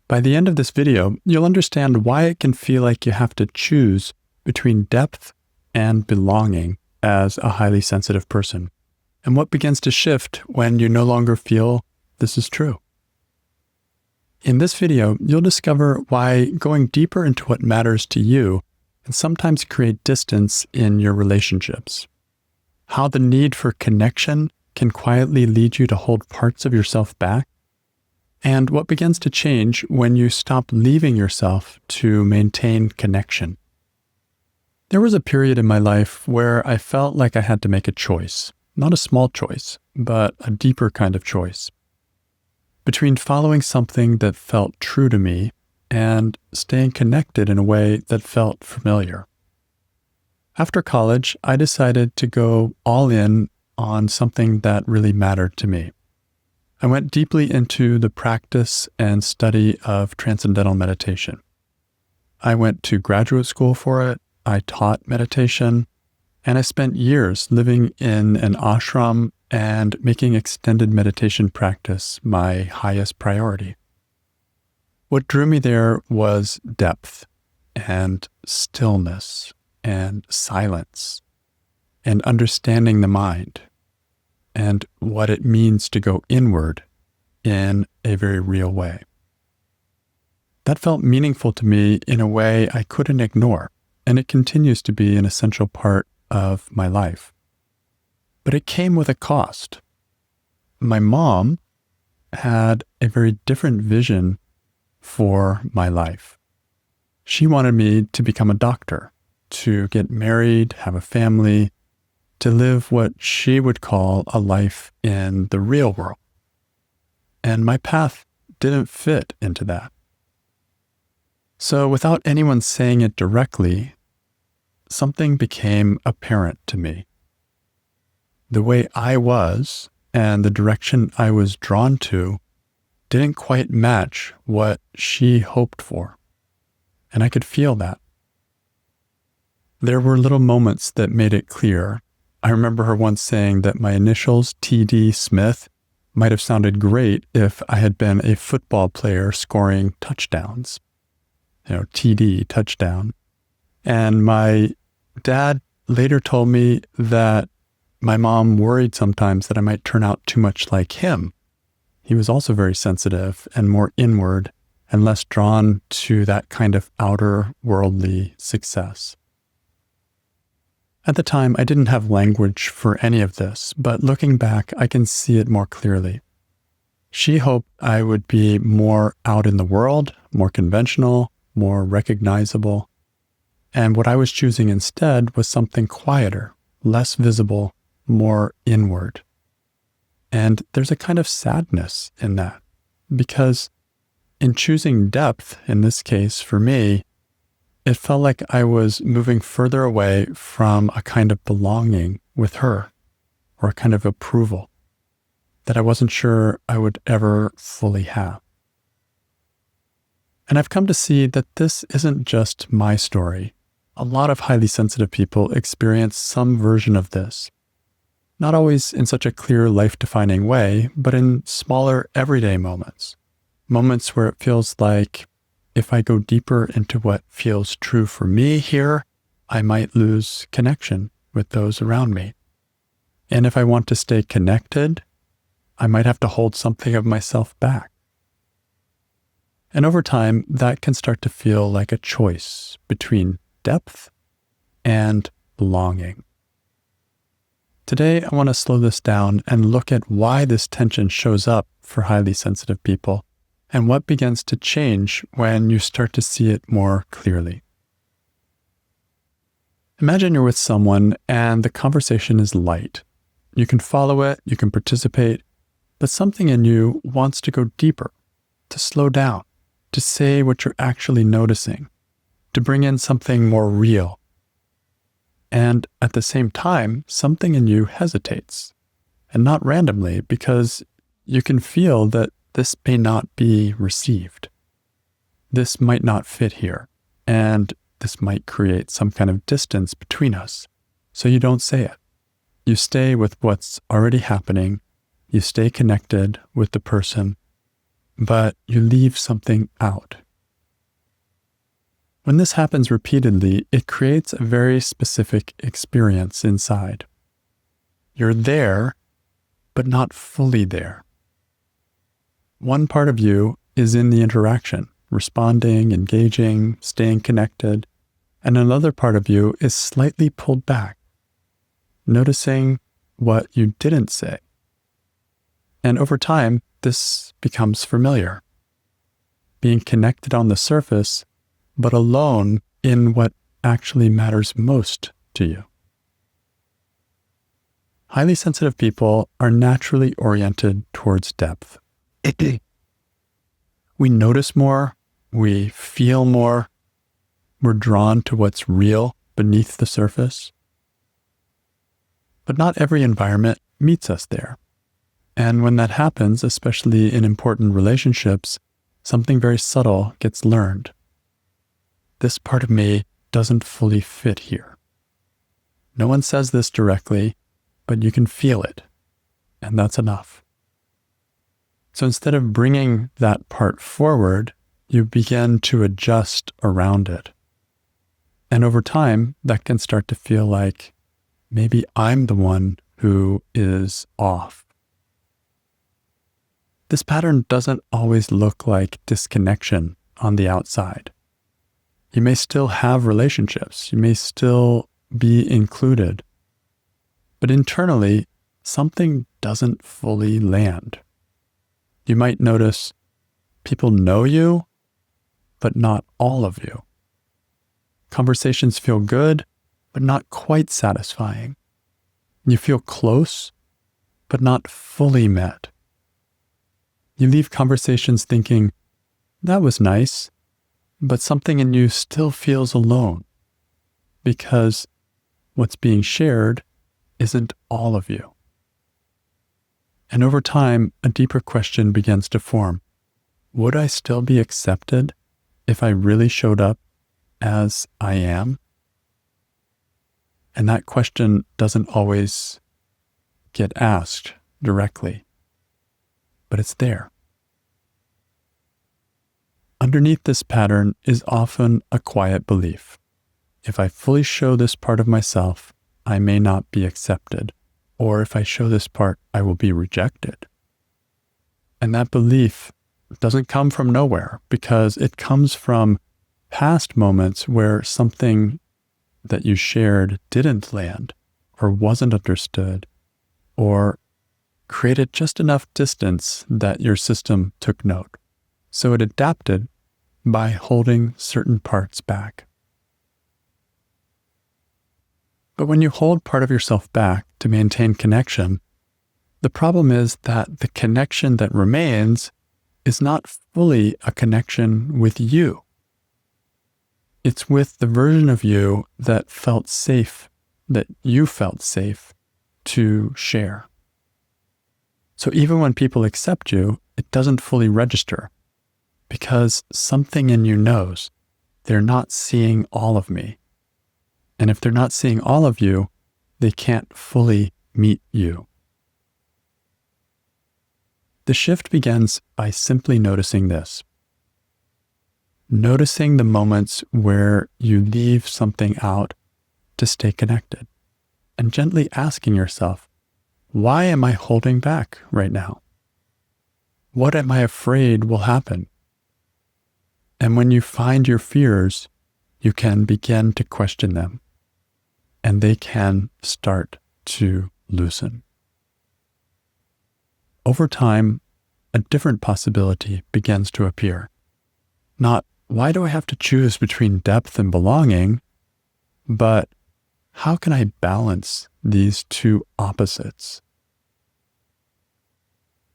By the end of this video, you'll understand why it can feel like you have to choose between depth and belonging as a highly sensitive person, and what begins to shift when you no longer feel this is true. In this video, you'll discover why going deeper into what matters to you can sometimes create distance in your relationships, how the need for connection can quietly lead you to hold parts of yourself back, and what begins to change when you stop leaving yourself to maintain connection. There was a period in my life where I felt like I had to make a choice, not a small choice, but a deeper kind of choice, between following something that felt true to me and staying connected in a way that felt familiar. After college, I decided to go all in on something that really mattered to me. I went deeply into the practice and study of transcendental meditation. I went to graduate school for it, I taught meditation, and I spent years living in an ashram and making extended meditation practice my highest priority. What drew me there was depth and stillness and silence and understanding the mind and what it means to go inward in a very real way. That felt meaningful to me in a way I couldn't ignore, and it continues to be an essential part of my life. But it came with a cost. My mom had a very different vision for my life. She wanted me to become a doctor, to get married, have a family, to live what she would call a life in the real world. And my path didn't fit into that. So without anyone saying it directly, something became apparent to me. The way I was and the direction I was drawn to didn't quite match what she hoped for. And I could feel that. There were little moments that made it clear. I remember her once saying that my initials, T.D. Smith, might have sounded great if I had been a football player scoring touchdowns. TD, touchdown. And my dad later told me that my mom worried sometimes that I might turn out too much like him. He was also very sensitive and more inward and less drawn to that kind of outer worldly success. At the time, I didn't have language for any of this, but looking back, I can see it more clearly. She hoped I would be more out in the world, more conventional, more recognizable. And what I was choosing instead was something quieter, less visible, more inward. And there's a kind of sadness in that, because in choosing depth, in this case for me, it felt like I was moving further away from a kind of belonging with her, or a kind of approval that I wasn't sure I would ever fully have. And I've come to see that this isn't just my story. A lot of highly sensitive people experience some version of this, not always in such a clear, life-defining way, but in smaller, everyday moments. Moments where it feels like, if I go deeper into what feels true for me here, I might lose connection with those around me. And if I want to stay connected, I might have to hold something of myself back. And over time, that can start to feel like a choice between depth and belonging. Today, I want to slow this down and look at why this tension shows up for highly sensitive people and what begins to change when you start to see it more clearly. Imagine you're with someone and the conversation is light. You can follow it, you can participate, but something in you wants to go deeper, to slow down, to say what you're actually noticing, to bring in something more real. And at the same time, something in you hesitates, and not randomly, because you can feel that this may not be received. This might not fit here, and this might create some kind of distance between us. So you don't say it. You stay with what's already happening. You stay connected with the person, but you leave something out. When this happens repeatedly, it creates a very specific experience inside. You're there, but not fully there. One part of you is in the interaction, responding, engaging, staying connected, and another part of you is slightly pulled back, noticing what you didn't say. And over time, this becomes familiar. Being connected on the surface, but alone in what actually matters most to you. Highly sensitive people are naturally oriented towards depth. We notice more, we feel more, we're drawn to what's real beneath the surface. But not every environment meets us there. And when that happens, especially in important relationships, something very subtle gets learned. This part of me doesn't fully fit here. No one says this directly, but you can feel it, and that's enough. So instead of bringing that part forward, you begin to adjust around it. And over time, that can start to feel like maybe I'm the one who is off. This pattern doesn't always look like disconnection on the outside. You may still have relationships, you may still be included, but internally, something doesn't fully land. You might notice people know you, but not all of you. Conversations feel good, but not quite satisfying. You feel close, but not fully met. You leave conversations thinking, that was nice, but something in you still feels alone because what's being shared isn't all of you. And over time, a deeper question begins to form. Would I still be accepted if I really showed up as I am? And that question doesn't always get asked directly, but it's there. Underneath this pattern is often a quiet belief. If I fully show this part of myself, I may not be accepted. Or if I show this part, I will be rejected. And that belief doesn't come from nowhere because it comes from past moments where something that you shared didn't land or wasn't understood or created just enough distance that your system took note. So it adapted by holding certain parts back. But when you hold part of yourself back to maintain connection, the problem is that the connection that remains is not fully a connection with you. It's with the version of you that felt safe, that you felt safe to share. So even when people accept you, it doesn't fully register because something in you knows they're not seeing all of me. And if they're not seeing all of you, they can't fully meet you. The shift begins by simply noticing this. Noticing the moments where you leave something out to stay connected, and gently asking yourself, why am I holding back right now? What am I afraid will happen? And when you find your fears, you can begin to question them, and they can start to loosen. Over time, a different possibility begins to appear. Not, why do I have to choose between depth and belonging? But how can I balance these two opposites?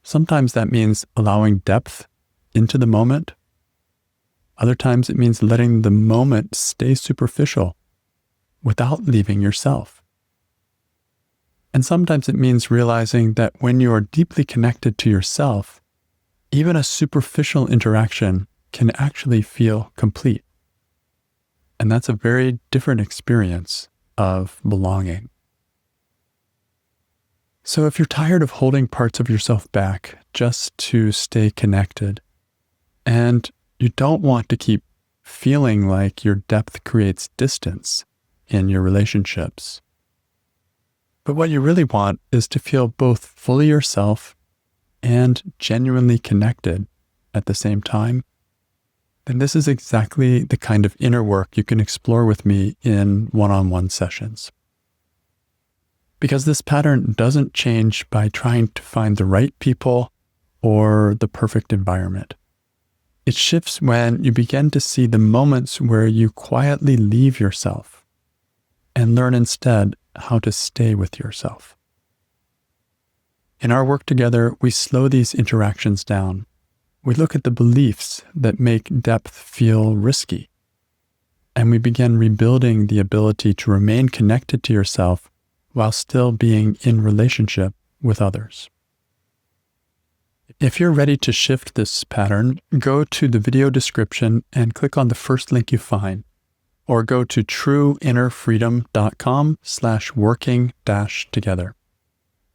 Sometimes that means allowing depth into the moment. Other times it means letting the moment stay superficial without leaving yourself. And sometimes it means realizing that when you are deeply connected to yourself, even a superficial interaction can actually feel complete. And that's a very different experience of belonging. So if you're tired of holding parts of yourself back just to stay connected, And you don't want to keep feeling like your depth creates distance in your relationships. But what you really want is to feel both fully yourself and genuinely connected at the same time. Then this is exactly the kind of inner work you can explore with me in one-on-one sessions. Because this pattern doesn't change by trying to find the right people or the perfect environment. It shifts when you begin to see the moments where you quietly leave yourself and learn instead how to stay with yourself. In our work together, we slow these interactions down. We look at the beliefs that make depth feel risky, and we begin rebuilding the ability to remain connected to yourself while still being in relationship with others. If you're ready to shift this pattern, go to the video description and click on the first link you find, or go to trueinnerfreedom.com/working-together.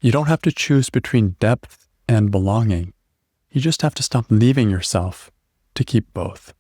You don't have to choose between depth and belonging. You just have to stop leaving yourself to keep both.